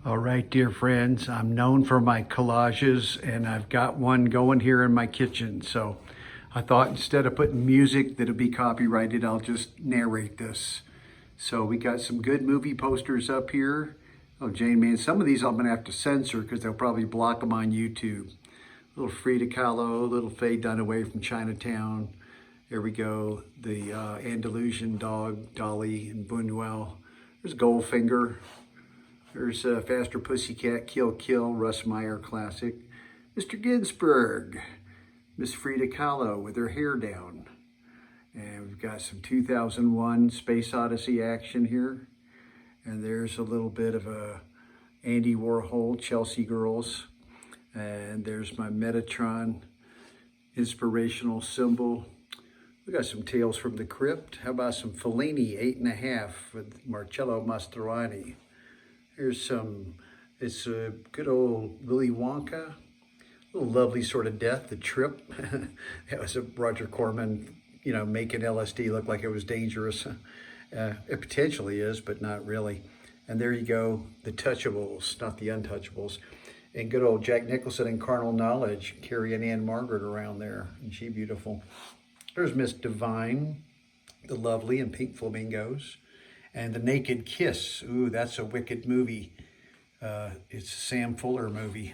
All right, dear friends, I'm known for my collages and I've got one going here in my kitchen. So I thought instead of putting music that'll be copyrighted, I'll just narrate this. So we got some good movie posters up here. Oh, Jane, man, some of these I'm gonna have to censor because they'll probably block them on YouTube. Little Frida Kahlo, little Faye Dunaway from Chinatown. There we go. The Andalusian dog, Dolly and Buñuel. There's Goldfinger. There's Faster Pussycat, Kill Kill, Russ Meyer classic. Mr. Ginsburg, Miss Frida Kahlo with her hair down. And we've got some 2001 Space Odyssey action here. And there's a little bit of a Andy Warhol, Chelsea Girls. And there's my Metatron inspirational symbol. We got some Tales from the Crypt. How about some Fellini, 8.5 with Marcello Mastroianni. Here's some, it's a good old Willy Wonka. A little lovely sort of death, The Trip. That was a Roger Corman, making LSD look like it was dangerous. It potentially is, but not really. And there you go, The Touchables, not The Untouchables. And good old Jack Nicholson in Carnal Knowledge, carrying Anne Margaret around there. And she beautiful. There's Miss Divine, The Lovely and Pink Flamingos. And The Naked Kiss. Ooh, that's a wicked movie. It's a Sam Fuller movie.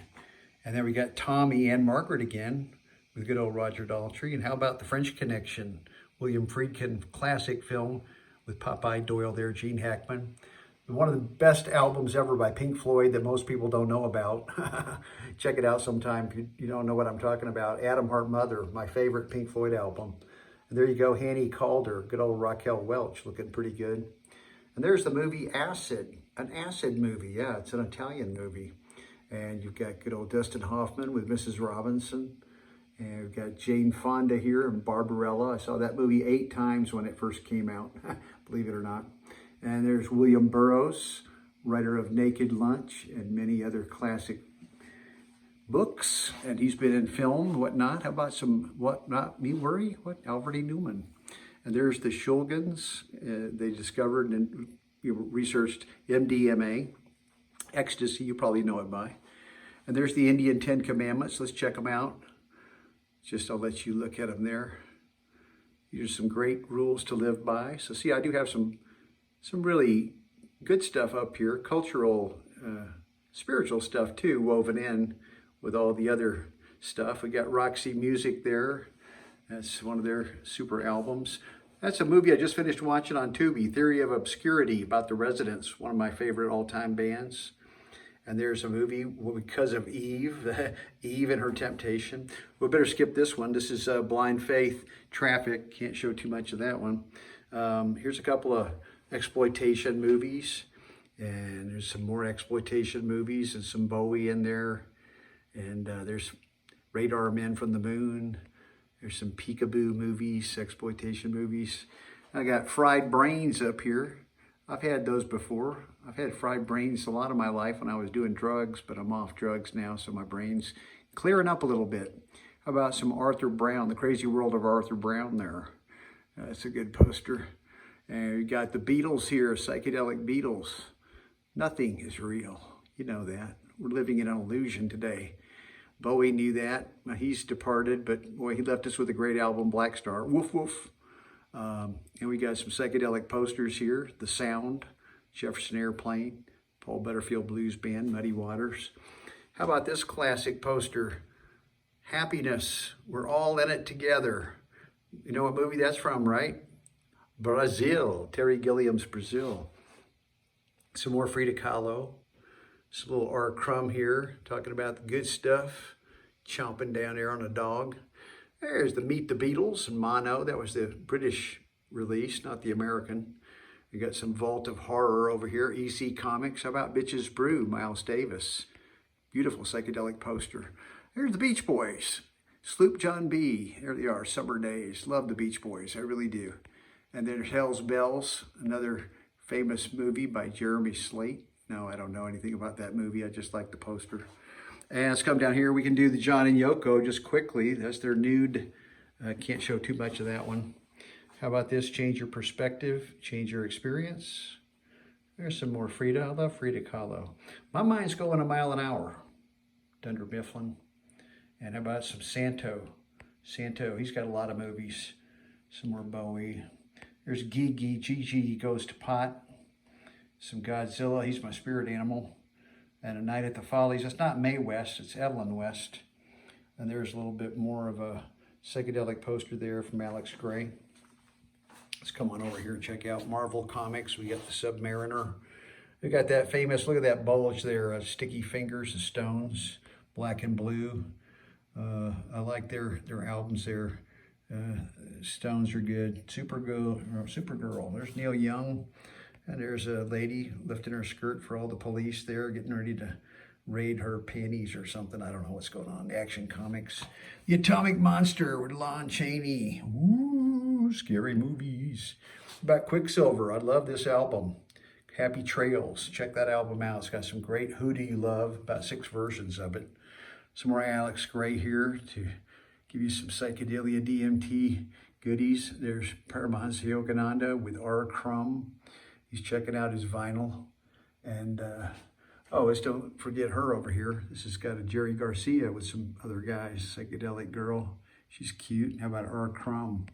And then we got Tommy and Margaret again with good old Roger Daltrey. And how about The French Connection? William Friedkin classic film with Popeye Doyle there, Gene Hackman. One of the best albums ever by Pink Floyd that most people don't know about. Check it out sometime if you don't know what I'm talking about. Atom Heart Mother, my favorite Pink Floyd album. And there you go, Hanny Calder, good old Raquel Welch, looking pretty good. And there's the movie Acid, an acid movie. Yeah, it's an Italian movie. And you've got good old Dustin Hoffman with Mrs. Robinson. And we've got Jane Fonda here and Barbarella. I saw that movie 8 times when it first came out, believe it or not. And there's William Burroughs, writer of Naked Lunch and many other classic books. And he's been in film, whatnot. How about some What Not Me Worry? What? Alfred E. Newman. And there's the Shulgins. They discovered and researched MDMA, ecstasy, you probably know it by. And there's the Indian 10 Commandments. Let's check them out. I'll let you look at them there. These are some great rules to live by. So see, I do have some really good stuff up here, cultural, spiritual stuff too, woven in with all the other stuff. We got Roxy Music there. That's one of their super albums. That's a movie I just finished watching on Tubi, Theory of Obscurity, about the Residents, one of my favorite all-time bands. And there's a movie, Because of Eve, Eve and Her Temptation. We better skip this one. This is Blind Faith, Traffic. Can't show too much of that one. Here's a couple of exploitation movies. And there's some more exploitation movies and some Bowie in there. And there's Radar Men from the Moon. There's some peekaboo movies, exploitation movies. I got Fried Brains up here. I've had those before. I've had fried brains a lot of my life when I was doing drugs, but I'm off drugs now, so my brain's clearing up a little bit. How about some Arthur Brown, The Crazy World of Arthur Brown there. That's a good poster. And we got the Beatles here, psychedelic Beatles. Nothing is real. You know that. We're living in an illusion today. Bowie knew that. He's departed, but boy, he left us with a great album, Black Star. Woof, woof. And we got some psychedelic posters here. The Sound, Jefferson Airplane, Paul Butterfield Blues Band, Muddy Waters. How about this classic poster? Happiness, We're All in It Together. You know what movie that's from, right? Brazil, Terry Gilliam's Brazil. Some more Frida Kahlo. Some little R. Crumb here, talking about the good stuff, chomping down there on a dog. There's the Meet the Beatles and Mono. That was the British release, not the American. We got some Vault of Horror over here, EC Comics. How about Bitches Brew, Miles Davis. Beautiful psychedelic poster. There's the Beach Boys, Sloop John B. There they are, Summer Days. Love the Beach Boys, I really do. And there's Hell's Bells, another famous movie by Jeremy Slate. No, I don't know anything about that movie. I just like the poster. And let's come down here. We can do the John and Yoko just quickly. That's their nude. Can't show too much of that one. How about this? Change your perspective, change your experience. There's some more Frida. I love Frida Kahlo. My mind's going a mile an hour. Dunder Mifflin. And how about some Santo? Santo, he's got a lot of movies. Some more Bowie. There's Gigi Goes to Pot. Some Godzilla, he's my spirit animal. And A Night at the Follies. It's not Mae West, it's Evelyn West. And there's a little bit more of a psychedelic poster there from Alex Gray. Let's come on over here and check out Marvel Comics. We got the Submariner. We got that famous, look at that bulge there, Sticky Fingers and Stones, Black and Blue. I like their albums there. Stones are good. Supergirl. There's Neil Young. And there's a lady lifting her skirt for all the police there, getting ready to raid her panties or something. I don't know what's going on. Action Comics. The Atomic Monster with Lon Chaney. Ooh, scary movies. About Quicksilver. I love this album. Happy Trails. Check that album out. It's got some great Who Do You Love? About 6 versions of it. Some more Alex Gray here to give you some psychedelia DMT goodies. There's Paramahansa Yogananda with R. Crumb. He's checking out his vinyl. And, let's don't forget her over here. This has got a Jerry Garcia with some other guys. Psychedelic girl. She's cute. How about R. Crumb?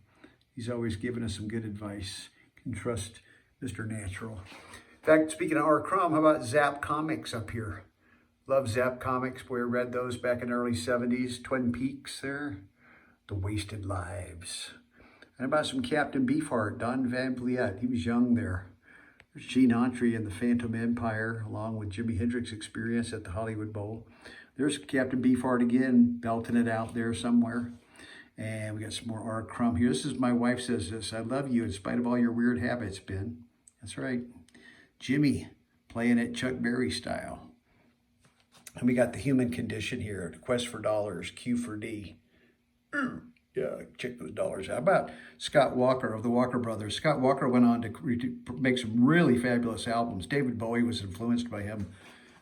He's always giving us some good advice. You can trust Mr. Natural. In fact, speaking of R. Crumb, how about Zap Comics up here? Love Zap Comics. Boy, I read those back in the early 70s. Twin Peaks there. The Wasted Lives. And about some Captain Beefheart, Don Van Vliet. He was young there. There's Gene Autry in The Phantom Empire, along with Jimi Hendrix Experience at the Hollywood Bowl. There's Captain Beefheart again, belting it out there somewhere. And we got some more R. Crumb here. This is, my wife says this, I love you in spite of all your weird habits, Ben. That's right. Jimmy playing it Chuck Berry style. And we got The Human Condition here, The Quest for Dollars, Q for D. Yeah, check those dollars out. How about Scott Walker of the Walker Brothers? Scott Walker went on to make some really fabulous albums. David Bowie was influenced by him.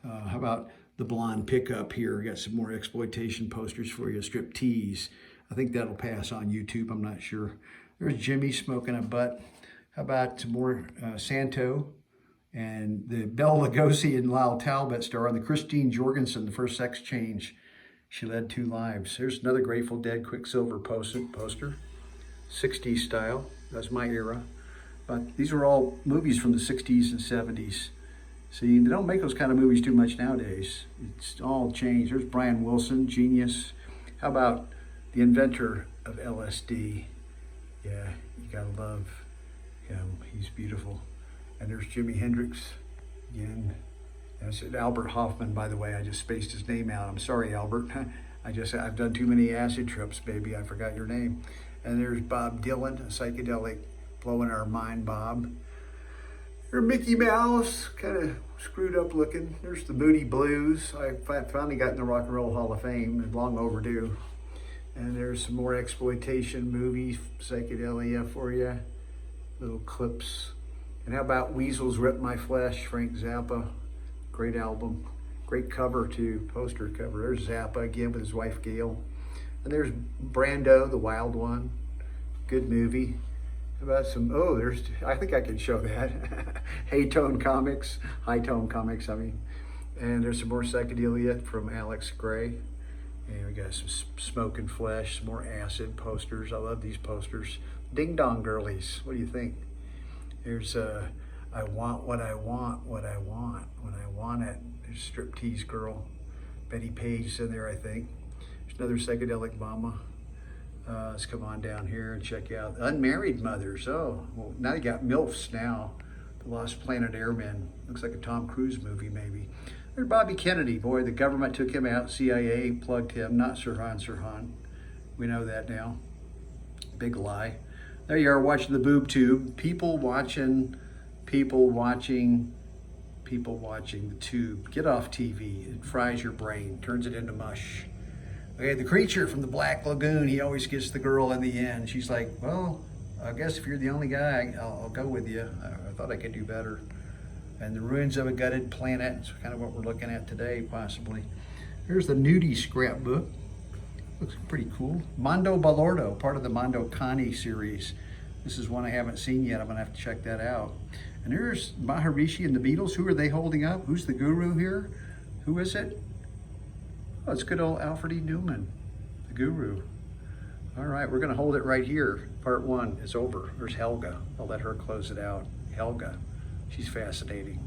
How about The Blonde Pickup here? We got some more exploitation posters for you. Strip Tease. I think that'll pass on YouTube. I'm not sure. There's Jimmy smoking a butt. How about some more Santo? And the Bela Lugosi and Lyle Talbot star on the Christine Jorgensen, The First Sex Change. She led 2 lives. There's another Grateful Dead Quicksilver poster. 60s style. That's my era. But these are all movies from the 60s and 70s. See, they don't make those kind of movies too much nowadays. It's all changed. There's Brian Wilson, genius. How about the inventor of LSD? Yeah, you gotta love him. He's beautiful. And there's Jimi Hendrix again. That's Albert Hoffman, by the way. I just spaced his name out. I'm sorry, Albert. I've done too many acid trips, baby. I forgot your name. And there's Bob Dylan, a psychedelic, blowing our mind, Bob. There's Mickey Mouse, kind of screwed up looking. There's the Moody Blues. I finally got in the Rock and Roll Hall of Fame, long overdue. And there's some more exploitation movies, psychedelia for you. Little clips. And how about Weasels Rip My Flesh, Frank Zappa. Great album. Great cover too, poster cover. There's Zappa again with his wife Gail. And there's Brando, the Wild One. Good movie. How about some, I think I can show that. High Tone Comics, I mean. And there's some more psychedelia from Alex Gray. And we got some Smoke and Flesh, some more acid posters. I love these posters. Ding Dong Girlies, what do you think? There's I Want What I Want, What I Want, When I Want It. There's Striptease Girl. Betty Page in there, I think. There's another psychedelic mama. Let's come on down here and check out Unmarried Mothers. Oh, well, now you got MILFs now. The Lost Planet Airmen. Looks like a Tom Cruise movie, maybe. There's Bobby Kennedy. Boy, the government took him out. CIA plugged him. Not Sirhan. We know that now. Big lie. There you are watching the boob tube. People watching the tube. Get off TV. It fries your brain, turns it into mush. Okay, the creature from the Black Lagoon, he always gets the girl in the end. She's like, well, I guess if you're the only guy, I'll go with you. I thought I could do better. And the Ruins of a Gutted Planet, it's kind of what we're looking at today, possibly. Here's the nudie scrapbook. Looks pretty cool. Mondo Balordo, part of the Mondo Cani series. This is one I haven't seen yet. I'm gonna have to check that out. And here's Maharishi and the Beatles. Who are they holding up? Who's the guru here? Who is it? Oh, it's good old Alfred E. Newman, the guru. All right, we're gonna hold it right here. Part one is over. There's Helga. I'll let her close it out. Helga, she's fascinating.